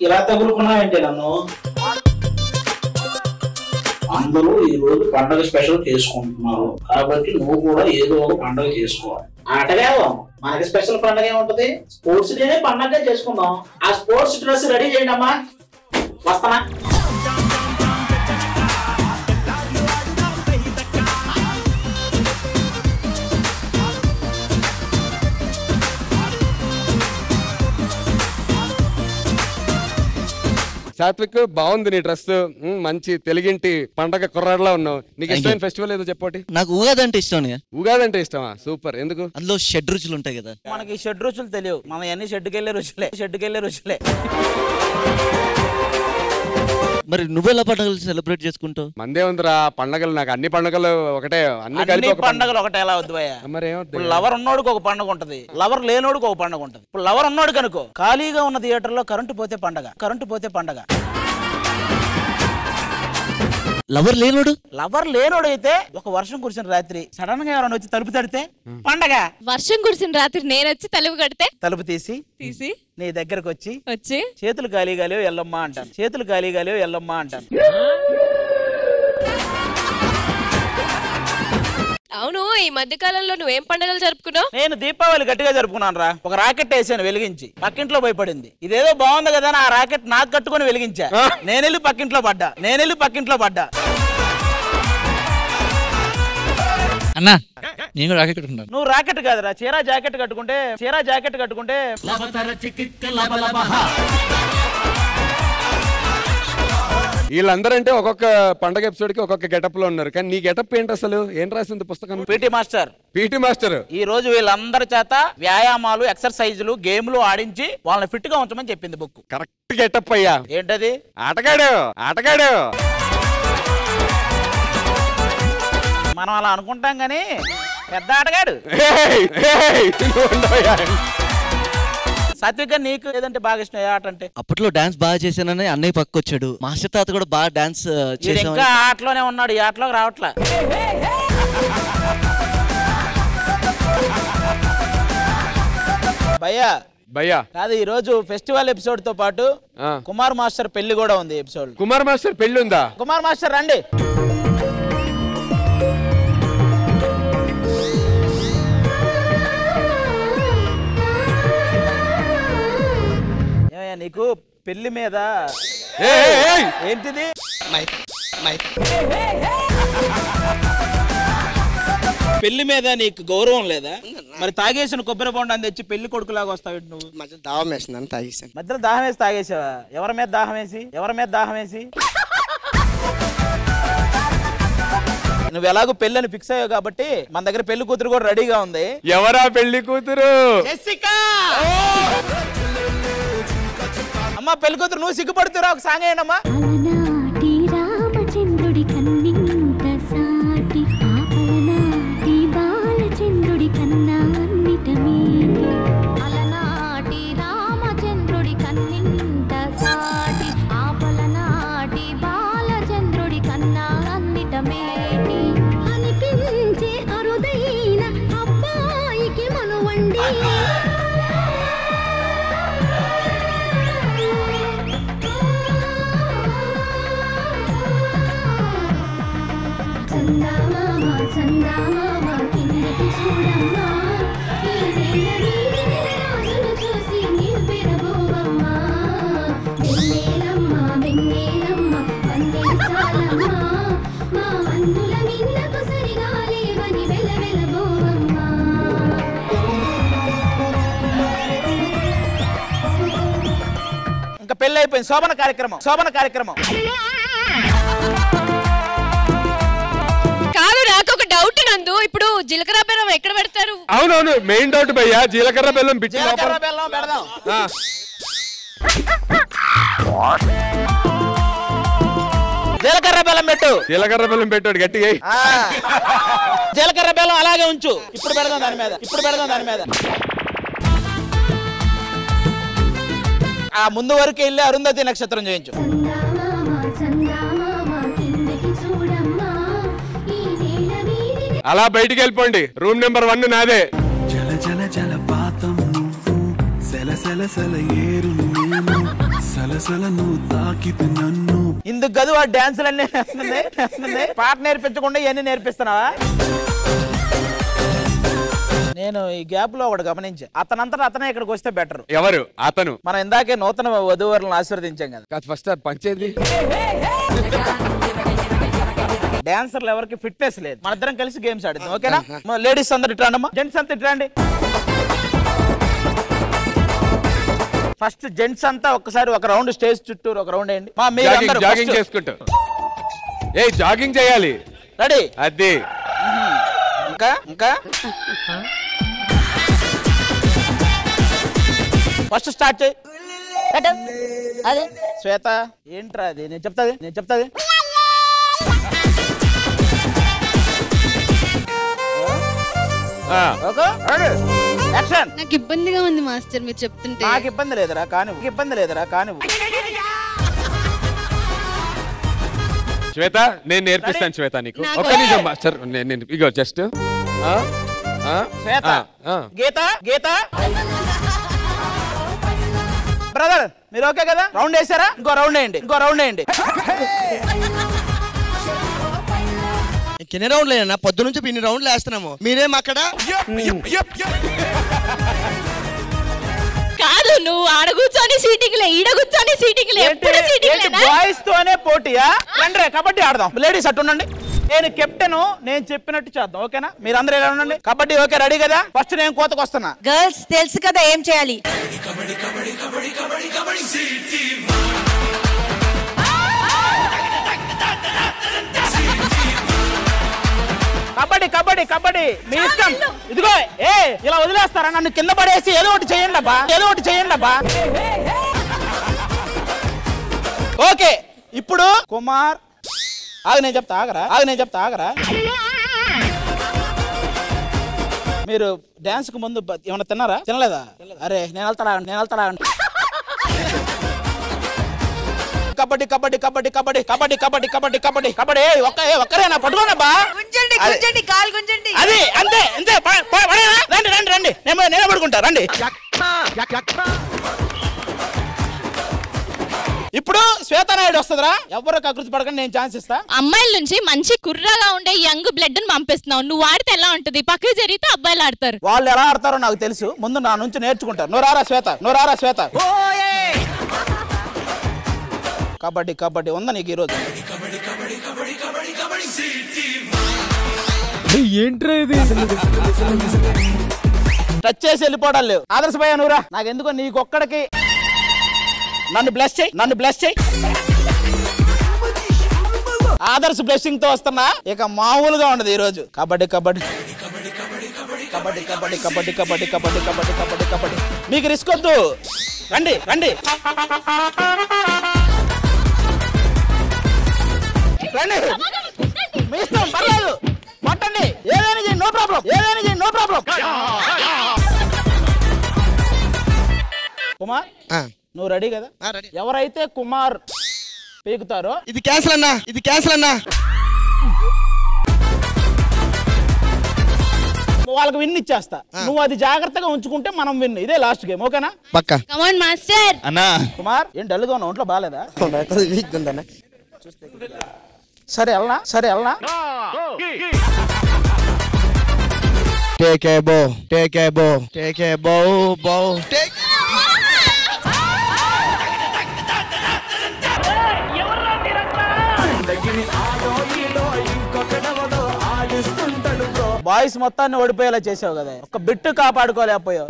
ఇలా తగులుకున్నావంటే నన్ను. అందరూ ఈ రోజు పండగ స్పెషల్ చేసుకుంటున్నారు కాబట్టి నువ్వు కూడా ఏదో ఒక పండగ చేసుకోవాలి. ఆటగాదం మనకి స్పెషల్ పండగ ఏముంటది? స్పోర్ట్స్ డేనే పండగ చేసుకుందాం. ఆ స్పోర్ట్స్ డ్రెస్ రెడీ చేయండి అమ్మా, వస్తానా? సాత్విక్ బాగుంది నీ డ్రెస్, మంచి తెలుగింటి పండగ కుర్రాడులా ఉన్నావు. నీకు ఇష్టమైన ఫెస్టివల్ ఏదో చెప్పోటి. నాకు ఉగాది అంటే ఇష్టం. ఉగాది అంటే ఇష్టమా? సూపర్. ఎందుకు? అందులో షడ్ రుచులు ఉంటాయి కదా. మనకి షడ్ రుచులు తెలియవు, మన అన్ని షెడ్డుకెళ్ళే రుచులే. మరి నువ్వెలా పండుగలు సెలబ్రేట్ చేసుకుంటావు? మందే ఉందిరా పండగలు. నాకు అన్ని పండగలు ఒకటే, అన్ని పండగలు ఒకటే ఎలా వద్దు భయ్యా? మరి ఇప్పుడు లవర్ ఉన్నోడికి ఒక పండుగ ఉంటది, లవర్ లేనోడికి ఒక పండుగ ఉంటది. ఇప్పుడు లవర్ ఉన్నోడు కనుకో ఖాళీగా ఉన్న థియేటర్ లో కరెంటు పోతే పండగ. లవర్ లేనోడు అయితే ఒక వర్షం కురిసిన రాత్రి సడన్ గా ఎవరైనా వచ్చి తలుపు తడితే పండగ. వర్షం కురిసిన రాత్రి నేను వచ్చి తలుపు కడితే తలుపు తీసి నీ దగ్గరకు వచ్చి చేతులు ఖాళీగాలేవు ఎల్లమ్మ అంటాను. అవును, ఈ మధ్య కాలంలో నువ్వేం పండుగలు జరుపుకున్నావు? నేను దీపావళి గట్టిగా జరుపుకున్నాను రా. ఒక రాకెట్ వేసాను వెలిగించి, పక్కింట్లో భయపడింది. ఇదేదో బాగుంది కదా ఆ రాకెట్ నాకు కట్టుకుని వెలిగించా. నేనెళ్ళి పక్కింట్లో పడ్డా. అన్నా నేను రాకెట్ కట్టుకున్నాను. నువ్వు రాకెట్ కాదురా, చీరా జాకెట్ కట్టుకుంటే వీళ్ళందరంటే ఒక్కొక్క పండగ ఎపిసోడ్ కి ఒక్కొక్క గెటప్ లో ఉన్నారు. కానీ నీ గెటప్ ఏంటి అసలు? ఏం రాసింది పుస్తకం? పీటీ మాస్టర్ ఈ రోజు వీళ్ళందరి చేత వ్యాయామాలు, ఎక్సర్సైజులు, గేమ్లు ఆడించి వాళ్ళని ఫిట్ గా ఉంచమని చెప్పింది బుక్. కరెక్ట్ గెటప్ అయ్యా. ఏంటది? ఆటగాడు. మనం అలా అనుకుంటాం గానీ పెద్ద ఆటగాడు. సాత్విక నీకు ఏదంటే బాగా ఇష్టం? ఏ ఆట అంటే? అప్పట్లో డాన్స్ బాగా చేశానని అన్నయ్య పక్కొచ్చాడు. మాస్టర్ తాత కూడా బాగా డాన్స్ చేశాను. ఇంకా ఆటలోనే ఉన్నాడు, ఈ ఆటలోకి రావట్లా. భయ్యా కాదు, ఈ రోజు ఫెస్టివల్ ఎపిసోడ్ తో పాటు కుమార్ మాస్టర్ పెళ్లి కూడా ఉంది ఎపిసోడ్. కుమార్ మాస్టర్ పెళ్లి ఉందా? కుమార్ మాస్టర్ రండి. నీకు పెళ్లి మీద ఏంటిది? పెళ్లి మీద నీకు గౌరవం లేదా? మరి తాగేసిన కొబ్బరి బొండం తెచ్చి పెళ్లి కొడుకులాగా వస్తావు నువ్వు. మధ్యలో దాహం వేసిందని తాగేసాను. మధ్యలో దాహం వేసి తాగేసావా? ఎవరి మీద దాహం వేసి? నువ్వు ఎలాగో పెళ్లి అని ఫిక్స్ అయ్యావు కాబట్టి మన దగ్గర పెళ్లి కూతురు కూడా రెడీగా ఉంది. ఎవరా పెళ్లి కూతురు? అమ్మా పెళ్లి కూతురు, నువ్వు సిగ్గుపడుతురా? ఒక సాంగ్ అయ్యానమ్మా. ఇంకా పెళ్లి అయిపోయింది. శోభన కార్యక్రమం. కాదు, నాకు ఒక డౌట్ నందు. ఇప్పుడు జీలకర్ర బెల్లం ఎక్కడ పెడతారు? అవునవును, మెయిన్ డౌట్ భయ్యా. జీలకర్ర బెల్లం పెడదాం. జీలకర్ర బెల్లం పెట్టాడు గట్టిగా. జీలకర్ర బెల్లం అలాగే ఉంచు. ఇప్పుడు పెడదాం దాని మీద. ఆ ముందు వరకు వెళ్ళి అరుంధతి నక్షత్రం చేయించు. అలా బయటికి వెళ్ళిపోండి. రూమ్ నెంబర్ 1 నాదే. జల జల జలపాతం నువ్వు, సెల సెల సెల ఏరు నేను, సలసలను తాకితే నన్ను ఇందుకు గదు ఆ డాన్సులన్నీ పాట నేర్పించకుండా ఇవన్నీ నేర్పిస్తున్నావా? నేను ఈ గ్యాప్ లో ఒకటి గమనించా, అతనంతటా అతనే ఇక్కడికి వస్తే బెటర్. ఎవరు అతను? మనం ఇందాకే నూతన వధూవరులను ఆశీర్వదించాం కదా. ఫస్ట్ పంచేది డాన్సర్లు ఎవరికి ఫిట్నెస్ లేదు, మన ఇద్దరం కలిసి గేమ్స్ ఆడిద్దాం, ఓకేనా? లేడీస్ అందరు ఇట్రాండమ్మా, జెంట్స్ అంతా ఇట్రాండి. ఫస్ట్ జెంట్స్ అంతా ఒక్కసారి ఒక రౌండ్ స్టేజ్ చుట్టూరు ఒక రౌండ్ వేయండి. జాగింగ్ చేసుకుంటూ జాగింగ్ చేయాలి. రెడీ? అది ఇంకా ఇంకా ఫస్ట్ స్టార్ట్ చేయి. అదే శ్వేత ఏంట్రా అది? నేను చెప్తాది నాకు ఇబ్బందిగా ఉంది మాస్టర్ మీరు చెప్తుంటే. నాకు ఇబ్బంది లేదురా కానీ శ్వేత నేను నేర్పిస్తాను శ్వేత నీకు. ఒక్క నిమిషం మాస్టర్, నేను ఇగో జస్ట్ శ్వేత గీత బ్రదర్ మీరు ఓకే కదా? రౌండ్ వేసారా? ఇంకో రౌండ్ వేయండి. ఎన్ని రౌండ్లు అయినా పొద్దు నుంచి ఇన్ని రౌండ్లు వేస్తున్నాము, మీరేం అక్కడ? కాదు నువ్వు ఆడ కూర్చొని సీటింగ్లే, ఈడ కూర్చొని సీటింగ్లే, ఎప్పుడు సీటింగ్లేనా? బాయ్స్ తోనే పోటీయా? రండి కబడ్డీ ఆడదాం. లేడీస్ అటు ఉండండి, నేను కెప్టెన్, నేను చెప్పినట్టు చేద్దాం, ఓకేనా? మీరు అందరూ ఎలా ఉండండి. కబడ్డీ ఓకే, రెడీ కదా? ఫస్ట్ నేను కోతకు వస్తున్నా. గర్ల్స్ తెలుసు కదా ఏం చేయాలి. కబడ్డీ మీ ఇష్టం. ఇదిగో ఇలా వదిలేస్తారా నన్ను? కింద పడేసి ఏదో ఒకటి చేయండి అబ్బా. ఓకే ఇప్పుడు కుమార్ నేను చెప్తా ఆగరా. మీరు డాన్స్ కు ముందు ఏమన్నా తిన్నారా? తినలేదా? అరే నేను వెళ్తారా. కబడ్డీ ఒక్కరేనా? పట్టుకోనబ్బా. అది అంతే రండి నేనే పడుకుంటా రండి. ఇప్పుడు శ్వేతనాయుడు వస్తుందిరా, ఎవరు కకృతి పడకండి, నేను ఛాన్స్ ఇస్తా. అమ్మాయిల నుంచి మంచి కుర్రగా ఉండే యంగ్ బ్లడ్ ని పంపిస్తున్నావు, నువ్వు ఆడితే ఎలా ఉంటది? పక్కకి జరిగితే అబ్బాయిలు ఆడతారు. వాళ్ళు ఎలా ఆడతారో నాకు తెలుసు, ముందు నా నుంచి నేర్చుకుంటారు. నువ్వు రారా శ్వేత. కబడ్డీ ఉందా నీకు ఈరోజు? ఏంట్రా ఇది? టచ్ చేసి వెళ్ళిపోవడాలు లేవు. ఆదర్శ భయ్యా నువ్వురా, నాకెందుకో నీకొక్కడికి నన్ను బ్లెస్ చేయి. ఆదర్శ బ్లెస్సింగ్ తో వస్తున్నా, ఇక మామూలుగా ఉండదు ఈ రోజు. కబడ్డీ మీకు రిస్క్ వద్దు, రండి. మీ ఇష్టం, పర్లేదు, పట్టండి, ఏదైనా చేయండి, నో ప్రాబ్లం. కుమార్ నువ్వు రెడీ కదా? ఎవరైతే కుమార్ పీకుతారో ఇది క్యాన్సిల్ అన్నా. వాళ్ళకి విన్ ఇచ్చేస్తా. నువ్వు అది జాగ్రత్తగా ఉంచుకుంటే మనం విన్. ఇదే లాస్ట్ గేమ్, ఓకేనా? పక్కా. Come on master. అన్నా కుమార్ ఏం డల్గా ఉన్నావు? ఒంట్లో బాగాలేదా? సరే వెళ్ళనా? టేక్ ఏ బో. బాయ్స్ మొత్తాన్ని ఓడిపోయేలా చేసావు కదా, ఒక బిట్టు కాపాడుకోలేకపోయావు.